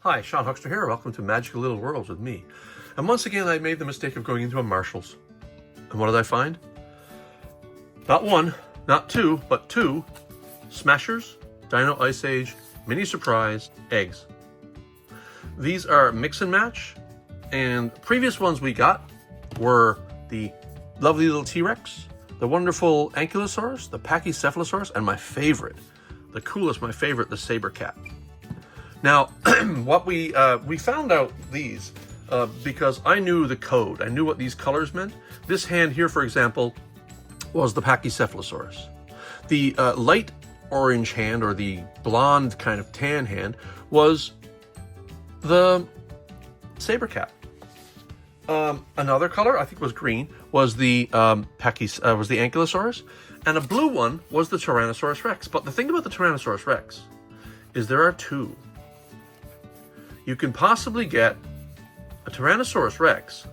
Hi, Sean Huckster here. Welcome to Magical Little Worlds with me. And once again, I made the mistake of going into a Marshall's. And what did I find? Not one, not two, but two Smashers Dino Ice Age Mini Surprise eggs. These are mix and match, and previous ones we got were the lovely little T-Rex, the wonderful Ankylosaurus, the Pachycephalosaurus, and my favorite, the coolest, my favorite, the Saber Cat. Now, what we found out these because I knew the code. I knew what these colors meant. This hand here, for example, was the Pachycephalosaurus. The light orange hand, or the blonde kind of tan hand, was the Saber Cat. Another color, I think was green, was the Ankylosaurus, and a blue one was the Tyrannosaurus Rex. But the thing about the Tyrannosaurus Rex is there are two. You can possibly get a Tyrannosaurus Rex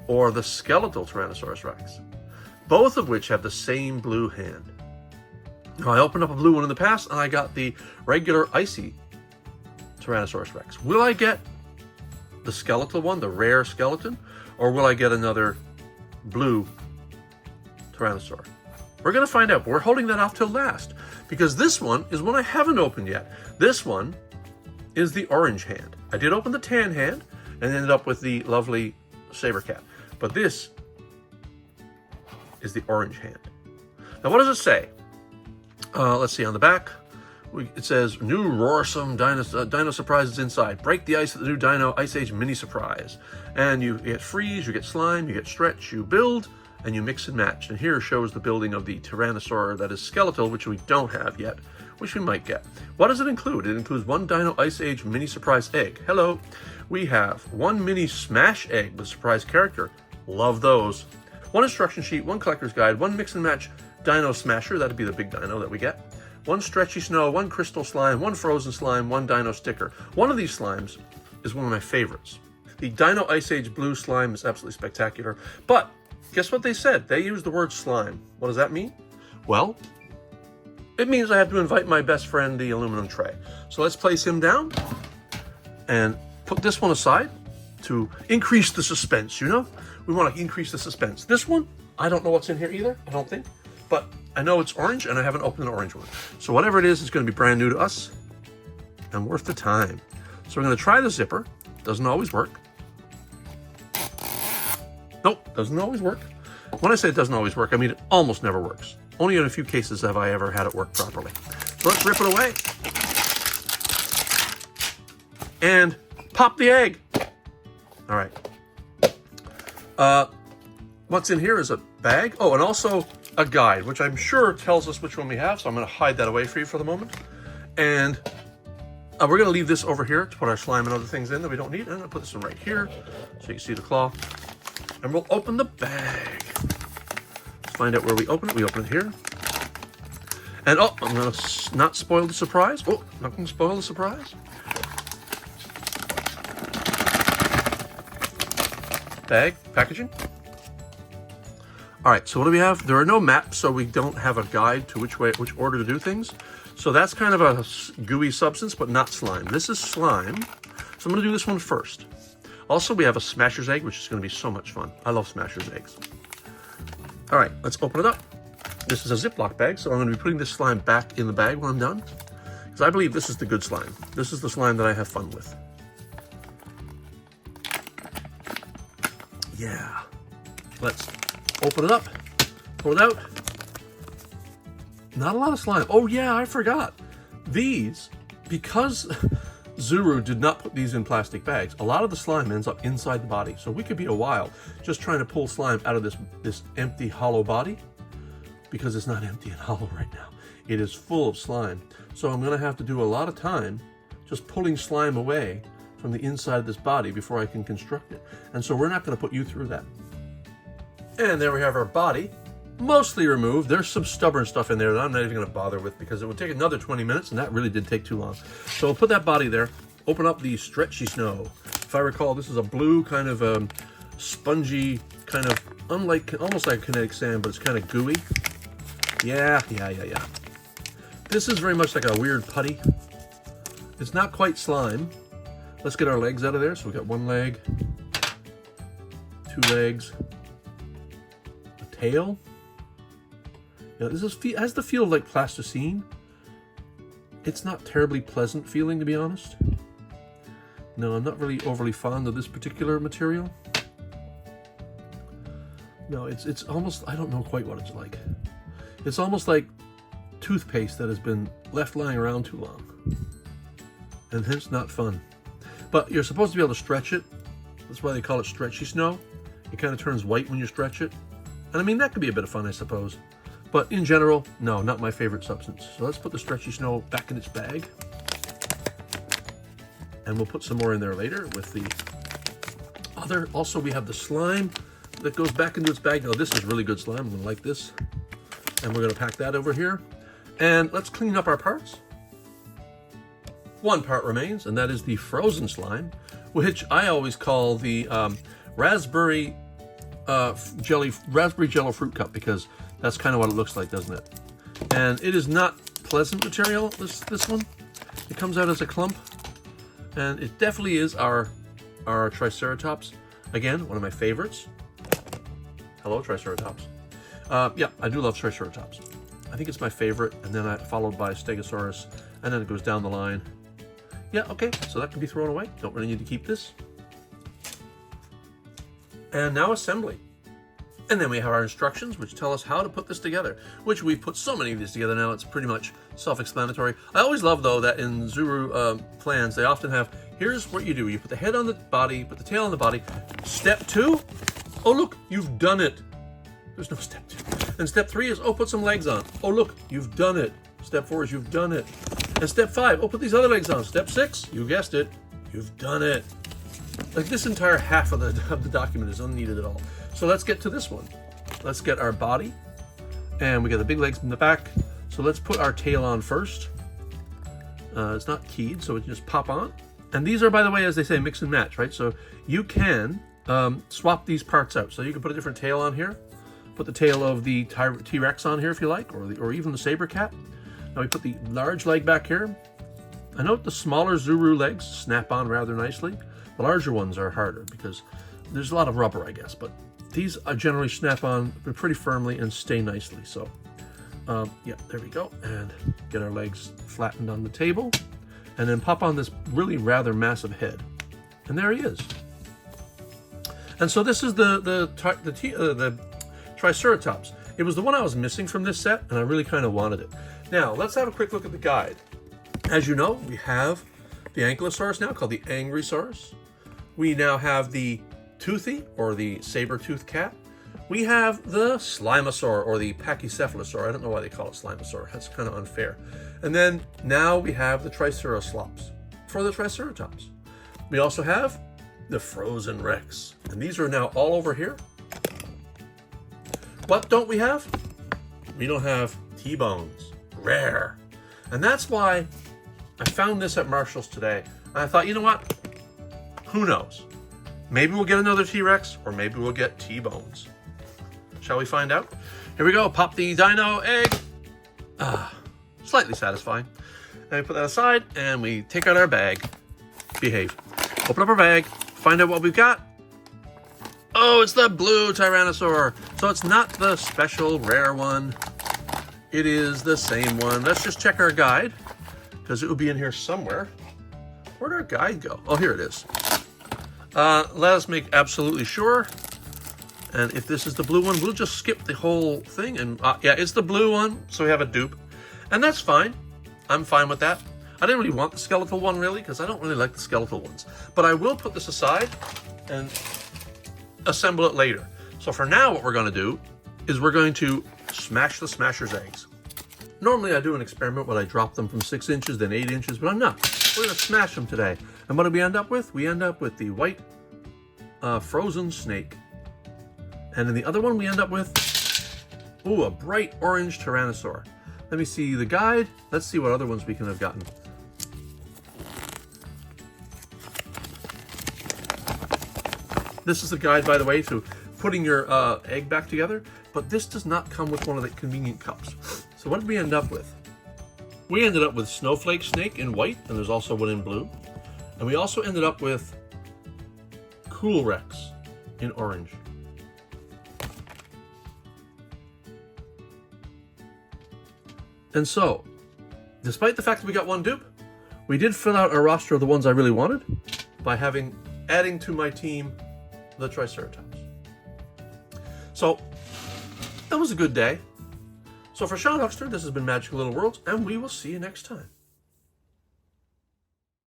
or the skeletal Tyrannosaurus Rex, both of which have the same blue hand. Now, I opened up a blue one in the past and I got the regular icy Tyrannosaurus Rex. Will I get the skeletal one, the rare skeleton, or will I get another blue Tyrannosaur? We're going to find out, but we're holding that off till last because this one is one I haven't opened yet. This one is the orange hand. I did open the tan hand and ended up with the lovely Saber Cat, but this is the orange hand. Now, what does it say? Let's see on the back. It says, new roarsome Dino surprises inside. Break the ice at the new Dino Ice Age Mini Surprise. And you get freeze, you get slime, you get stretch, you build, and you mix and match. And here shows the building of the Tyrannosaur that is skeletal, which we don't have yet, which we might get. What does it include? It includes one Dino Ice Age Mini Surprise egg. Hello. We have one mini smash egg with surprise character. Love those. One instruction sheet, one collector's guide, one mix and match Dino Smasher. That'd be the big dino that we get. One stretchy snow, one crystal slime, one frozen slime, one dino sticker. One of these slimes is one of my favorites. The Dino Ice Age blue slime is absolutely spectacular. But guess what they said? They used the word slime. What does that mean? Well, it means I have to invite my best friend, the aluminum tray. So let's place him down and put this one aside to increase the suspense, you know? We want to increase the suspense. This one, I don't know what's in here either, I don't think. But I know it's orange, and I haven't opened an orange one. So whatever it is, it's going to be brand new to us and worth the time. So we're going to try the zipper. Doesn't always work. Nope, doesn't always work. When I say it doesn't always work, I mean it almost never works. Only in a few cases have I ever had it work properly. So let's rip it away. And pop the egg. All right. What's in here is a bag. Oh, and also a guide, which I'm sure tells us which one we have. So I'm going to hide that away for you for the moment. And we're going to leave this over here to put our slime and other things in that we don't need. And I'm going to put this one right here so you can see the claw. And we'll open the bag. Let's find out where we open it. We open it here. And oh, I'm going to not spoil the surprise. Oh, not going to spoil the surprise. Bag, packaging. All right, so what do we have? There are no maps, so we don't have a guide to which order to do things. So that's kind of a gooey substance, but not slime. This is slime, so I'm gonna do this one first. Also, we have a Smasher's egg, which is gonna be so much fun. I love Smasher's eggs. All right, let's open it up. This is a Ziploc bag, so I'm gonna be putting this slime back in the bag when I'm done, because I believe this is the good slime. This is the slime that I have fun with. Yeah, let's open it up, pull it out. Not a lot of slime. Oh yeah, I forgot. These, because Zuru did not put these in plastic bags, a lot of the slime ends up inside the body. So we could be a while just trying to pull slime out of this empty, hollow body, because it's not empty and hollow right now. It is full of slime. So I'm gonna have to do a lot of time just pulling slime away from the inside of this body before I can construct it. And so we're not gonna put you through that. And there we have our body, mostly removed. There's some stubborn stuff in there that I'm not even gonna bother with because it would take another 20 minutes, and that really did take too long. So we'll put that body there, open up the stretchy snow. If I recall, this is a blue kind of spongy, kind of almost like kinetic sand, but it's kind of gooey. Yeah. This is very much like a weird putty. It's not quite slime, Let's get our legs out of there. So we've got one leg, two legs, a tail. Yeah, this has the feel of like plasticine. It's not terribly pleasant feeling, to be honest. No, I'm not really overly fond of this particular material. No, it's almost, I don't know quite what it's like. It's almost like toothpaste that has been left lying around too long. And hence not fun. But you're supposed to be able to stretch it. That's why they call it stretchy snow. It kind of turns white when you stretch it. And I mean, that could be a bit of fun, I suppose. But in general, no, not my favorite substance. So let's put the stretchy snow back in its bag. And we'll put some more in there later with the other. Also, we have the slime that goes back into its bag. Now, this is really good slime. I'm gonna like this. And we're gonna pack that over here. And let's clean up our parts. One part remains, and that is the frozen slime, which I always call the raspberry jello fruit cup, because that's kind of what it looks like, doesn't it? And it is not pleasant material, this one. It comes out as a clump, and it definitely is our Triceratops. Again, one of my favorites. Hello, Triceratops. Yeah, I do love Triceratops. I think it's my favorite, and then followed by Stegosaurus, and then it goes down the line. Yeah, okay, so that can be thrown away. Don't really need to keep this. And now assembly. And then we have our instructions, which tell us how to put this together, which we've put so many of these together now, it's pretty much self-explanatory. I always love, though, that in Zuru plans, they often have, here's what you do. You put the head on the body, put the tail on the body. Step 2, oh, look, you've done it. There's no step 2. And step 3 is, oh, put some legs on. Oh, look, you've done it. Step 4 is, you've done it. And step 5, oh, put these other legs on. Step 6, you guessed it, you've done it. Like, this entire half of the document is unneeded at all. So let's get to this one. Let's get our body, and we got the big legs in the back. So let's put our tail on first. It's not keyed, so it can just pop on. And these are, by the way, as they say, mix and match, right? So you can swap these parts out. So you can put a different tail on here, put the tail of the T-Rex on here if you like, or even the saber cat. Now we put the large leg back here. I note the smaller Zuru legs snap on rather nicely. The larger ones are harder because there's a lot of rubber, I guess, but these generally snap on pretty firmly and stay nicely. So yeah, there we go. And get our legs flattened on the table, and then pop on this really rather massive head. And there he is. And so this is the Triceratops. It was the one I was missing from this set, and I really kind of wanted it. Now, let's have a quick look at the guide. As you know, we have the Ankylosaurus now, called the Angrysaurus. We now have the Toothy, or the Sabertooth Cat. We have the Slimosaur, or the Pachycephalosaur. I don't know why they call it Slimosaur. That's kind of unfair. And then now we have the Triceraslops for the Triceratops. We also have the Frozen Rex. And these are now all over here. What don't we have? We don't have T-bones. Rare. And that's why I found this at Marshall's today. And I thought, you know what? Who knows? Maybe we'll get another T-Rex, or maybe we'll get T-bones. Shall we find out? Here we go. Pop the dino egg. Slightly satisfying. And we put that aside, and we take out our bag. Behave. Open up our bag. Find out what we've got. Oh, it's the blue Tyrannosaur. So it's not the special rare one. It is the same one. Let's just check our guide, because it will be in here somewhere. Where'd our guide go? Oh, here it is. Let us make absolutely sure. And if this is the blue one, we'll just skip the whole thing. And yeah, it's the blue one, so we have a dupe. And that's fine. I'm fine with that. I didn't really want the skeletal one, really, because I don't really like the skeletal ones. But I will put this aside and assemble it later. So for now, what we're going to do is we're going to smash the Smasher's eggs. Normally, I do an experiment where I drop them from 6 inches, then 8 inches, but I'm not. We're going to smash them today. And what do we end up with? We end up with the white frozen snake. And in the other one, we end up with, ooh, a bright orange Tyrannosaur. Let me see the guide. Let's see what other ones we can have gotten. This is the guide, by the way, to putting your egg back together. But this does not come with one of the convenient cups. So what did we end up with? We ended up with Snowflake Snake in white, and there's also one in blue. And we also ended up with Cool Rex in orange. And so, despite the fact that we got one dupe, we did fill out our roster of the ones I really wanted by adding to my team the Triceratops. So, that was a good day. So for Sean Huckster, this has been Magical Little Worlds, and we will see you next time.